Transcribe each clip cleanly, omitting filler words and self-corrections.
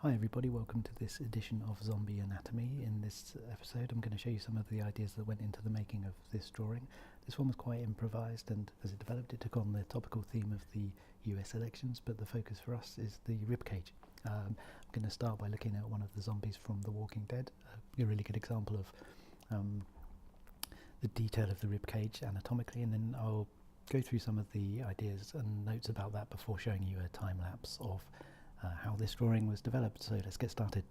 Hi everybody, welcome to this edition of Zombie Anatomy. In this episode I'm going to show you some of the ideas that went into the making of this drawing. This one was quite improvised, and as it developed it took on the topical theme of the US elections, but the focus for us is the ribcage. I'm going to start by looking at one of the zombies from The Walking Dead, a really good example of the detail of the ribcage anatomically, and then I'll go through some of the ideas and notes about that before showing you a time lapse of how this drawing was developed. So let's get started.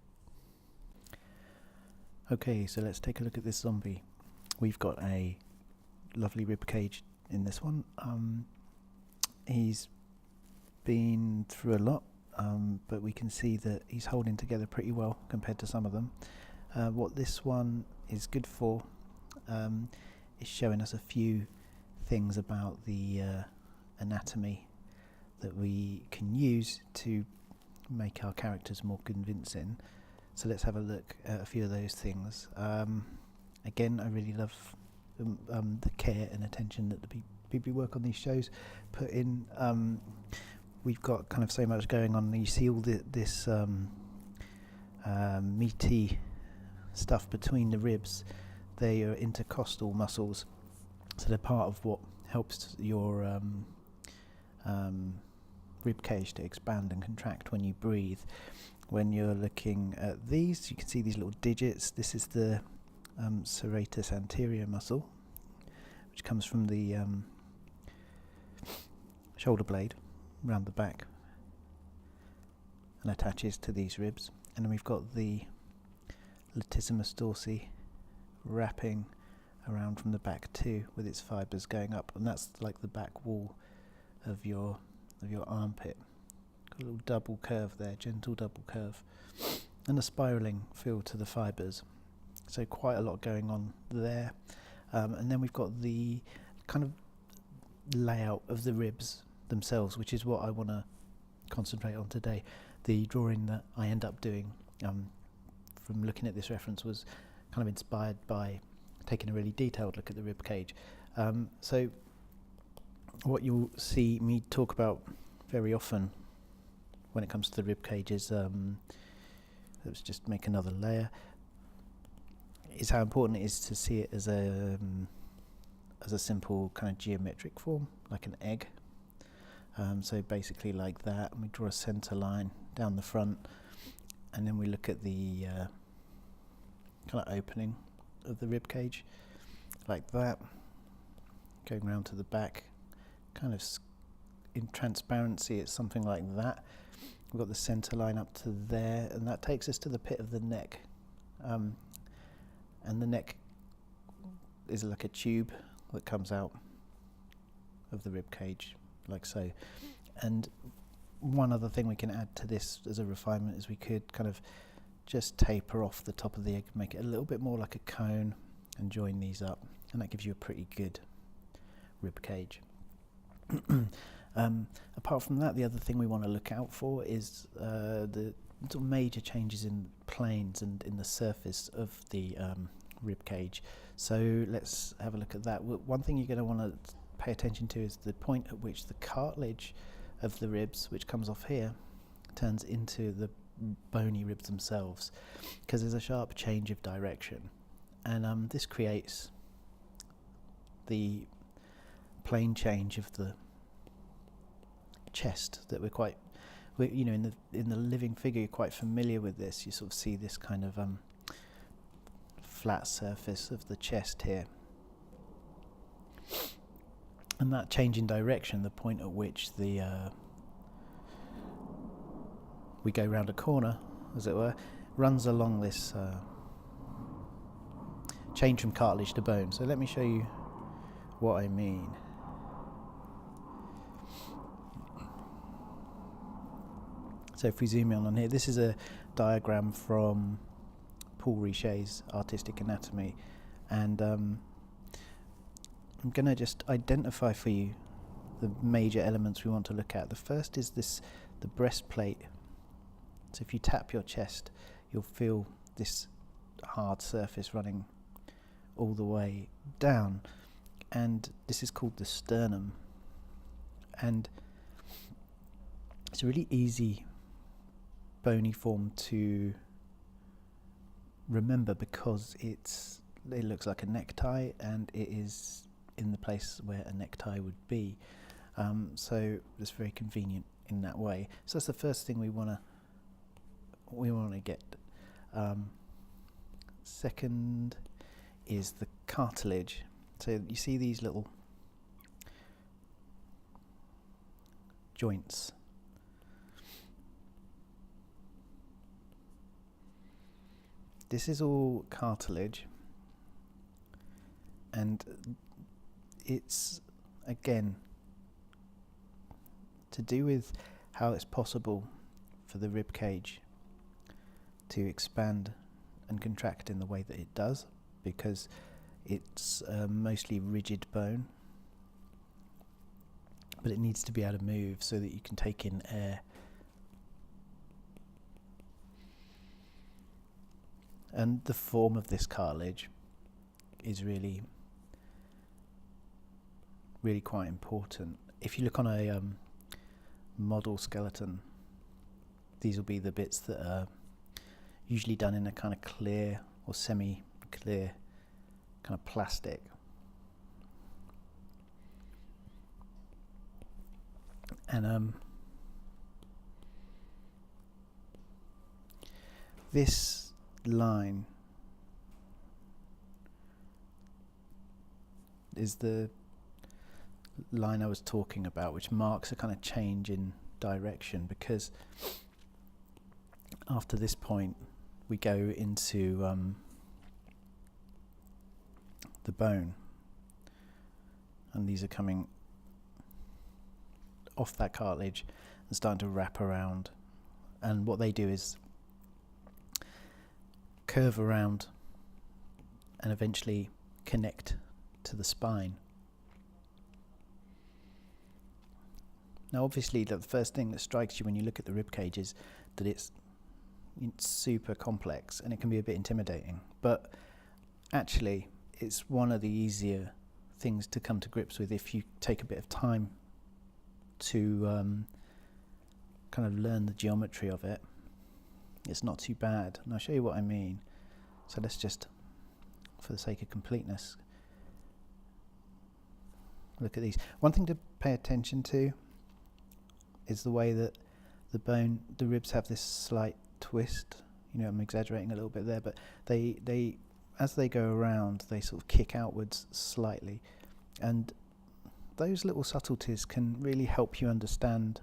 Okay, so let's take a look at this zombie. We've got a lovely rib cage in this one. He's been through a lot, but we can see that he's holding together pretty well compared to some of them. What this one is good for is showing us a few things about the anatomy that we can use to make our characters more convincing. So let's have a look at a few of those things. Again, I really love the care and attention that the people who work on these shows put in. We've got kind of so much going on. You see all this meaty stuff between the ribs. They are intercostal muscles, so they're part of what helps your rib cage to expand and contract when you breathe. When you're looking at these, you can see these little digits. This is the serratus anterior muscle, which comes from the shoulder blade around the back and attaches to these ribs. And then we've got the latissimus dorsi wrapping around from the back too, with its fibres going up, and that's like the back wall of your armpit. Got a little double curve there, gentle double curve, and a spiralling feel to the fibres. So quite a lot going on there. And then we've got the kind of layout of the ribs themselves, which is what I want to concentrate on today. The drawing that I end up doing from looking at this reference was kind of inspired by taking a really detailed look at the rib cage. So what you'll see me talk about very often when it comes to the rib cage is, let's just make another layer, is how important it is to see it as a simple kind of geometric form, like an egg. So basically like that, and we draw a centre line down the front, and then we look at the kind of opening of the rib cage like that, going round to the back, kind of in transparency it's something like that. We've got the centre line up to there, and that takes us to the pit of the neck, and the neck is like a tube that comes out of the rib cage like so. And one other thing we can add to this as a refinement is we could kind of just taper off the top of the egg, make it a little bit more like a cone, and join these up, and that gives you a pretty good rib cage. Apart from that, the other thing we want to look out for is the sort of major changes in planes and in the surface of the rib cage. So let's have a look at that. One thing you're going to want to pay attention to is the point at which the cartilage of the ribs, which comes off here, turns into the bony ribs themselves, because there's a sharp change of direction, and this creates the plane change of the chest that you know, in the living figure, you're quite familiar with this. You sort of see this kind of flat surface of the chest here, and that change in direction, the point at which the we go round a corner, as it were, runs along this change from cartilage to bone. So let me show you what I mean. So if we zoom in on here, this is a diagram from Paul Richet's Artistic Anatomy, and I'm going to just identify for you the major elements we want to look at. The first is the breastplate. So if you tap your chest, you'll feel this hard surface running all the way down, and this is called the sternum. And it's a really easy bony form to remember because it looks like a necktie, and it is in the place where a necktie would be. So it's very convenient in that way. So that's the first thing we want to get. Second is the cartilage. So you see these little joints. This is all cartilage, and it's, again, to do with how it's possible for the rib cage to expand and contract in the way that it does, because it's mostly rigid bone, but it needs to be able to move so that you can take in air. And the form of this cartilage is really quite important. If you look on a model skeleton, these will be the bits that are usually done in a kind of clear or semi-clear kind of plastic. And this line is the line I was talking about, which marks a kind of change in direction, because after this point we go into the bone, and these are coming off that cartilage and starting to wrap around, and what they do is curve around and eventually connect to the spine. Now obviously the first thing that strikes you when you look at the rib cage is that it's super complex and it can be a bit intimidating, but actually it's one of the easier things to come to grips with if you take a bit of time to kind of learn the geometry of it. It's not too bad, and I'll show you what I mean. So let's just, for the sake of completeness, look at these. One thing to pay attention to is the way that the ribs have this slight twist. You know, I'm exaggerating a little bit there, but they as they go around, they sort of kick outwards slightly, and those little subtleties can really help you understand,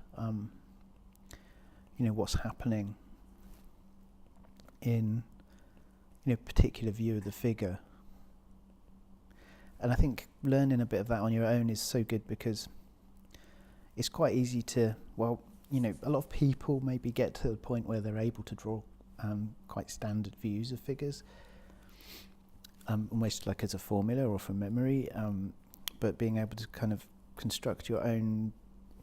what's happening in a particular view of the figure. And I think learning a bit of that on your own is so good, because it's quite easy to, a lot of people maybe get to the point where they're able to draw quite standard views of figures, almost like as a formula or from memory, but being able to kind of construct your own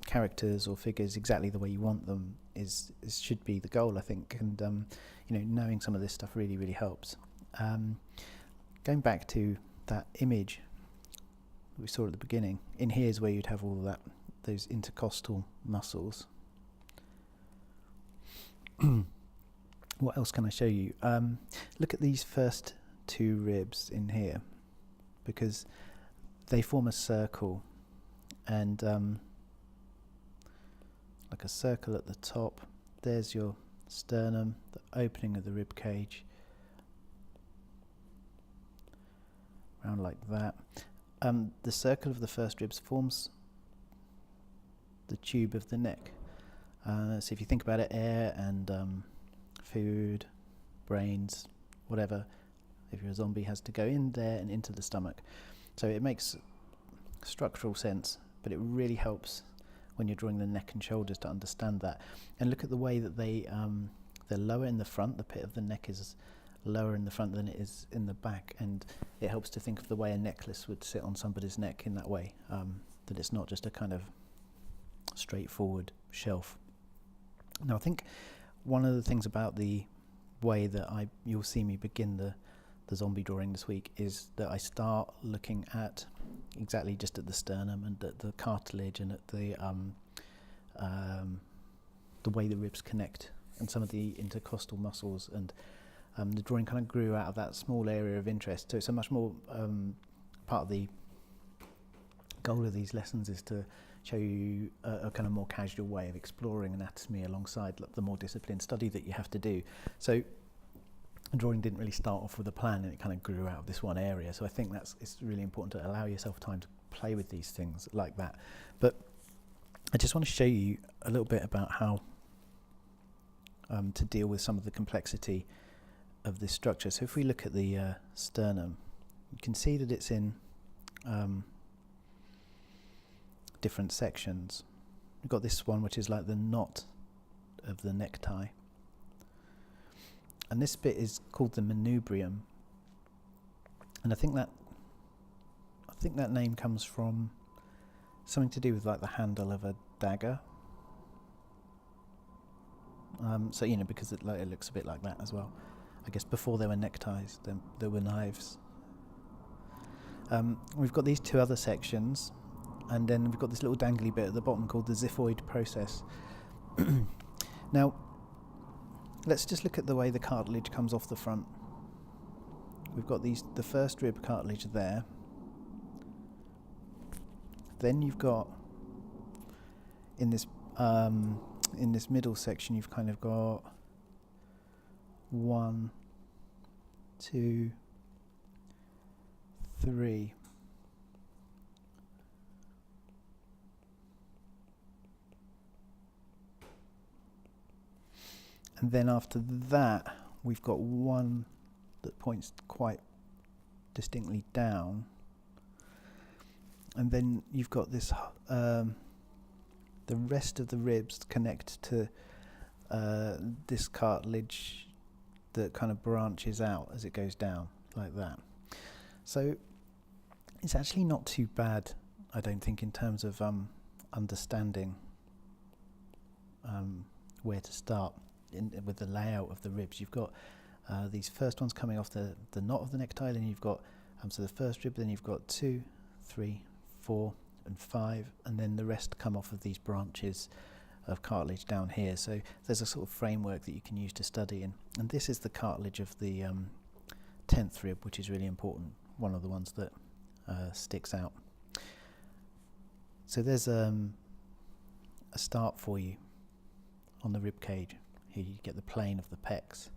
characters or figures exactly the way you want them should be the goal, I think. And knowing some of this stuff really, really helps. Going back to that image we saw at the beginning, in here is where you'd have all of those intercostal muscles. What else can I show you? Look at these first two ribs in here, because they form a circle, and like a circle at the top. There's your sternum, the opening of the rib cage, around like that. The circle of the first ribs forms the tube of the neck. So if you think about it, air and food, brains, whatever, if you're a zombie, has to go in there and into the stomach. So it makes structural sense, but it really helps when you're drawing the neck and shoulders to understand that. And look at the way that they're lower in the front. The pit of the neck is lower in the front than it is in the back, and it helps to think of the way a necklace would sit on somebody's neck in that way, that it's not just a kind of straightforward shelf. Now I think one of the things about the way that you'll see me begin the zombie drawing this week is that I start looking at exactly just at the sternum and at the cartilage and at the way the ribs connect and some of the intercostal muscles, and the drawing kind of grew out of that small area of interest. So it's a much more part of the goal of these lessons is to show you a kind of more casual way of exploring anatomy alongside the more disciplined study that you have to do. So drawing didn't really start off with a plan, and it kind of grew out of this one area. So I think it's really important to allow yourself time to play with these things like that. But I just want to show you a little bit about how to deal with some of the complexity of this structure. So if we look at the sternum, you can see that it's in different sections. We've got this one which is like the knot of the necktie, and this bit is called the manubrium, and I think that name comes from something to do with like the handle of a dagger. So because it looks a bit like that as well. I guess before there were neckties, there were knives. We've got these two other sections, and then we've got this little dangly bit at the bottom called the xiphoid process. Now, let's just look at the way the cartilage comes off the front. We've got the first rib cartilage there. Then you've got in this middle section, you've kind of got 1, 2, 3. And then after that, we've got one that points quite distinctly down. And then you've got this, the rest of the ribs connect to this cartilage that kind of branches out as it goes down, like that. So it's actually not too bad, I don't think, in terms of understanding where to start with the layout of the ribs. You've got these first ones coming off the knot of the necktie, then you've got so the first rib, then you've got 2, 3, 4 and 5, and then the rest come off of these branches of cartilage down here. So there's a sort of framework that you can use to study, and this is the cartilage of the 10th rib, which is really important, one of the ones that sticks out. So there's a start for you on the rib cage. Here you get the plane of the pecs.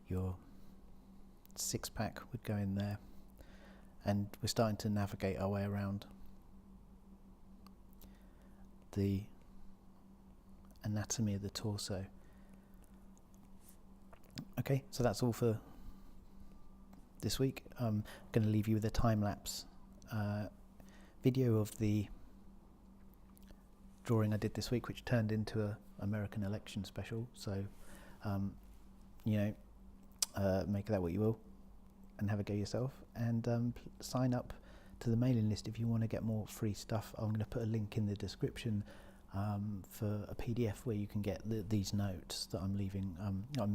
Your 6-pack would go in there, and we're starting to navigate our way around the anatomy of the torso. Okay, so that's all for this week. I'm going to leave you with a time-lapse video of the drawing I did this week, which turned into a American election special. So, make of that what you will, and have a go yourself. And sign up to the mailing list if you want to get more free stuff. I'm going to put a link in the description for a PDF where you can get these notes that I'm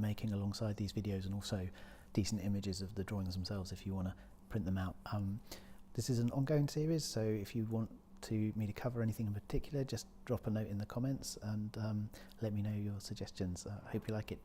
making alongside these videos, and also decent images of the drawings themselves if you want to print them out. This is an ongoing series, so if you want me to cover anything in particular, just drop a note in the comments and let me know your suggestions. I hope you like it.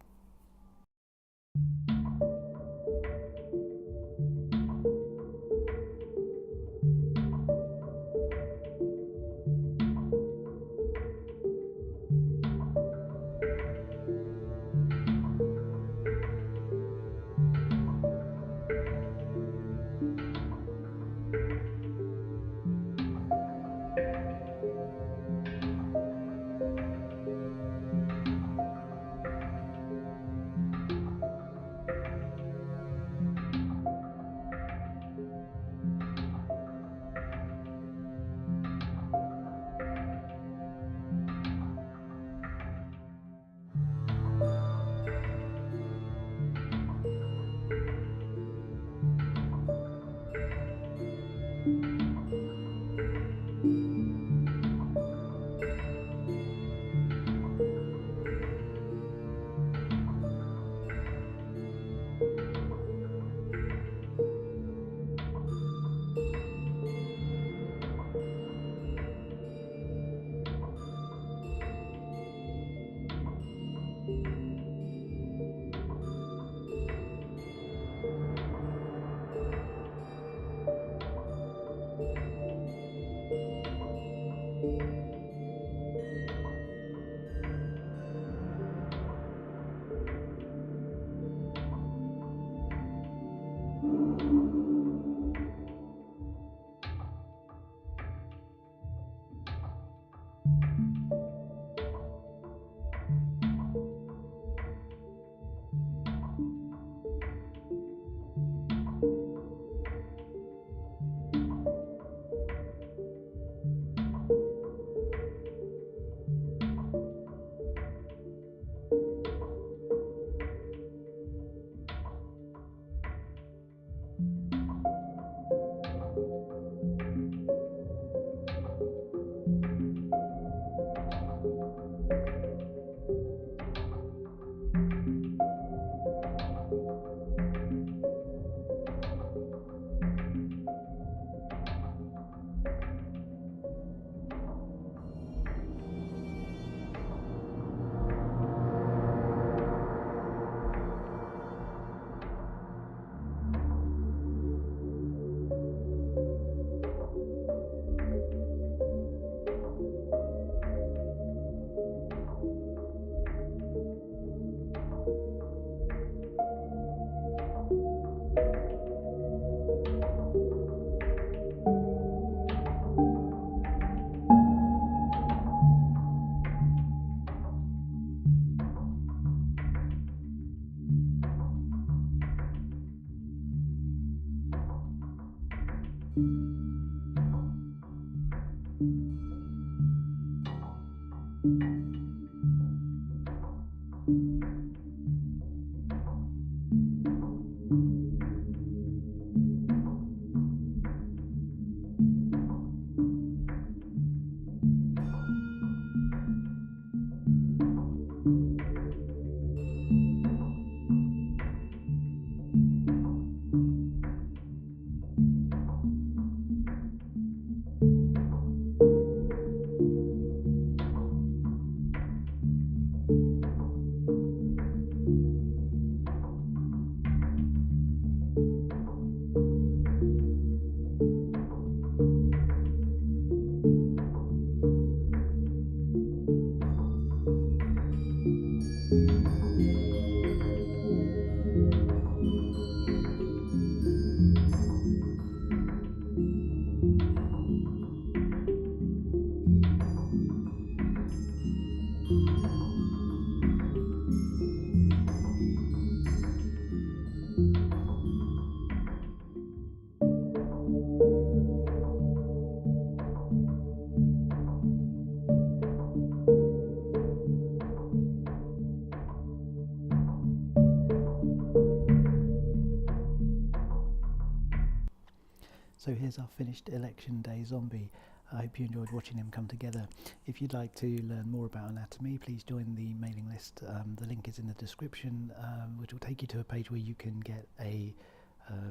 So here's our finished election day zombie. I hope you enjoyed watching him come together. If you'd like to learn more about anatomy, please join the mailing list. The link is in the description, which will take you to a page where you can get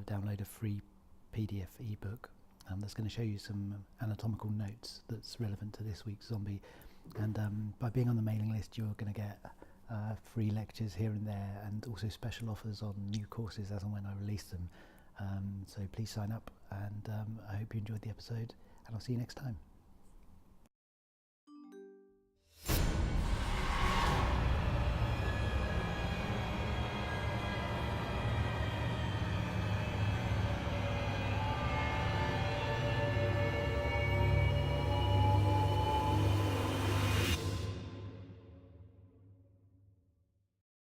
download a free PDF ebook that's going to show you some anatomical notes that's relevant to this week's zombie. And by being on the mailing list, you're going to get free lectures here and there, and also special offers on new courses as and when I release them. So please sign up, and I hope you enjoyed the episode, and I'll see you next time.